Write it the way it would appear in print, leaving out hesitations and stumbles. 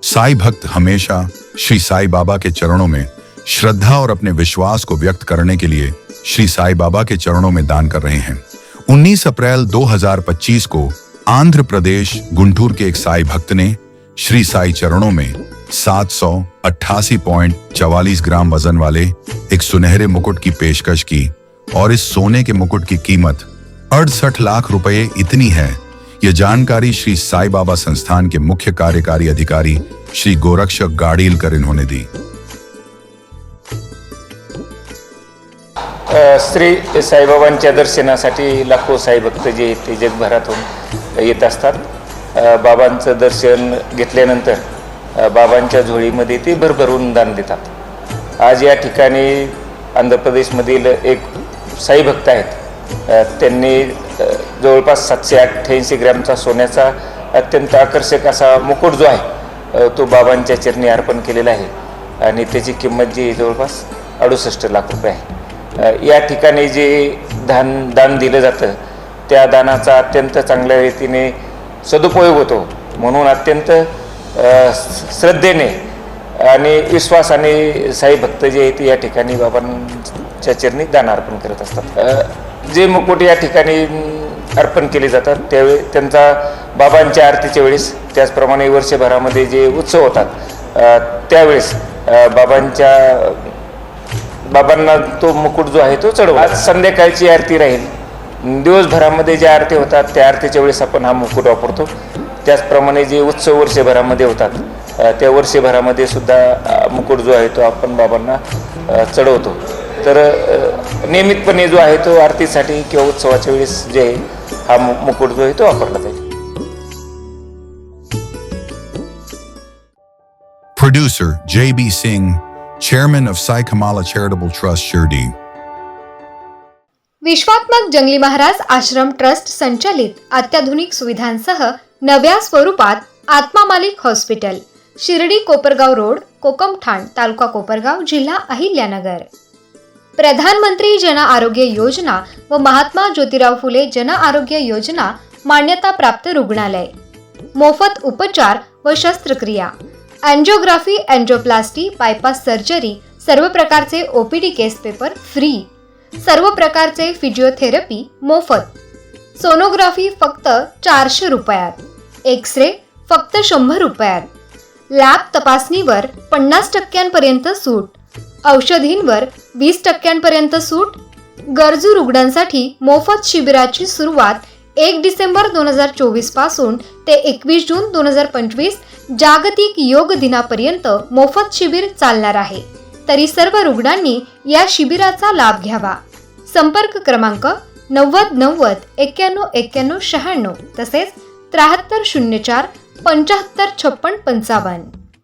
Sign भक्त हमेशा श्री साईं बाबा के चरणों में श्रद्धा और अपने विश्वास को व्यक्त करने के लिए श्री साईं बाबा के चरणों में दान कर रहे हैं। 19 अप्रैल 2025 को आंध्र प्रदेश गुंटूर के एक साईं भक्त ने श्री साईं चरणों में 788.44 ग्राम वजन वाले एक सुनहरे मुकुट की पेशकश की और इस सोने के मुकुट की कीमत 68 लाख रुपए इतनी है। यह जानकारी श्री साईं बाबा संस्थान के मुख्य कार्यकारी अधिकारी श्री गोरक्षक गाडीलकर इन्होंने दी। श्री साईबाबांच्या दर्शनासाठी लाखो साई भक्त जे आहेत ते जगभरातून येत असतात। बाबांचं दर्शन घेतल्यानंतर बाबांच्या झोळीमध्ये ते भरभरून दान देतात। आज या ठिकाणी आंध्र प्रदेशमधील एक साई भक्त आहेत, त्यांनी जवळपास 788 ग्रॅमचा सोन्याचा अत्यंत आकर्षक असा मुकुट जो आहे तो बाबांच्या चरणी अर्पण केलेला आहे आणि त्याची किंमत जी जवळपास 68 लाख रुपये आहे। या ठिकाणी जे दान दिलं जातं त्या दानाचा अत्यंत चांगल्या रीतीने सदुपयोग होतो, म्हणून अत्यंत श्रद्धेने आणि विश्वासाने साई भक्त जे आहेत या ठिकाणी बाबांच्या चरणी दान अर्पण करत असतात। जे मुकुट या ठिकाणी अर्पण केले जातात त्यावेळी त्यांचा बाबांच्या आरतीच्या वेळेस, त्याचप्रमाणे वर्षभरामध्ये जे उत्सव होतात त्यावेळेस बाबांना तो मुकुट जो आहे तो चढवला। आज संध्याकाळची आरती राहील, दिवसभरामध्ये ज्या आरती होतात त्या आरतीच्या वेळेस आपण हा मुकुट वापरतो। त्याचप्रमाणे जे उत्सव वर्षभरामध्ये होतात त्या वर्षभरामध्ये सुद्धा मुकुट जो आहे तो आपण बाबांना चढवतो। तर नियमितपणे जो आहे तो आरतीसाठी किंवा उत्सवाच्या वेळेस जे आहे हा मुकुट जो आहे तो वापरला जाईल। Producer J.B. Singh, Chairman of Sai Kamala Charitable Trust, Shirdi. विश्वात्मक जंगली महाराज आश्रम ट्रस्ट संचालित अत्याधुनिक सुविधांसह नव्या स्वरूपात आत्मा मालिक हॉस्पिटल, शिर्डी कोपरगाव रोड, कोकमठाण, तालुका कोपरगाव, जिल्हा अहिल्यानगर। प्रधानमंत्री जन आरोग्य योजना व महात्मा ज्योतिराव फुले जन आरोग्य योजना मान्यता प्राप्त रुग्णालय, मोफत उपचार व शस्त्रक्रिया, एंजियोग्राफी, एंजियोप्लास्टी, बायपास सर्जरी, सर्व प्रकारचे ओपीडी केस पेपर फ्री, सर्व प्रकारचे फिजिओथेरपी मोफत, सोनोग्राफी फक्त 400 रुपयात, एक्सरे फक्त 100 रुपयात, लॅब तपासणीवर 50% सूट, औषधींवर 20% सूट। गरजू रुग्णांसाठी मोफत शिबिराची सुरुवात 1 डिसेंबर 2024 पासून ते 21 जून 2025 जागतिक योग दिनापर्यंत मोफत शिबिर चालणार आहे। तरी सर्व रुग्णांनी या शिबिराचा लाभ घ्यावा। संपर्क क्रमांक 90 90 91 91 96 तसेच 7304 75 56 55।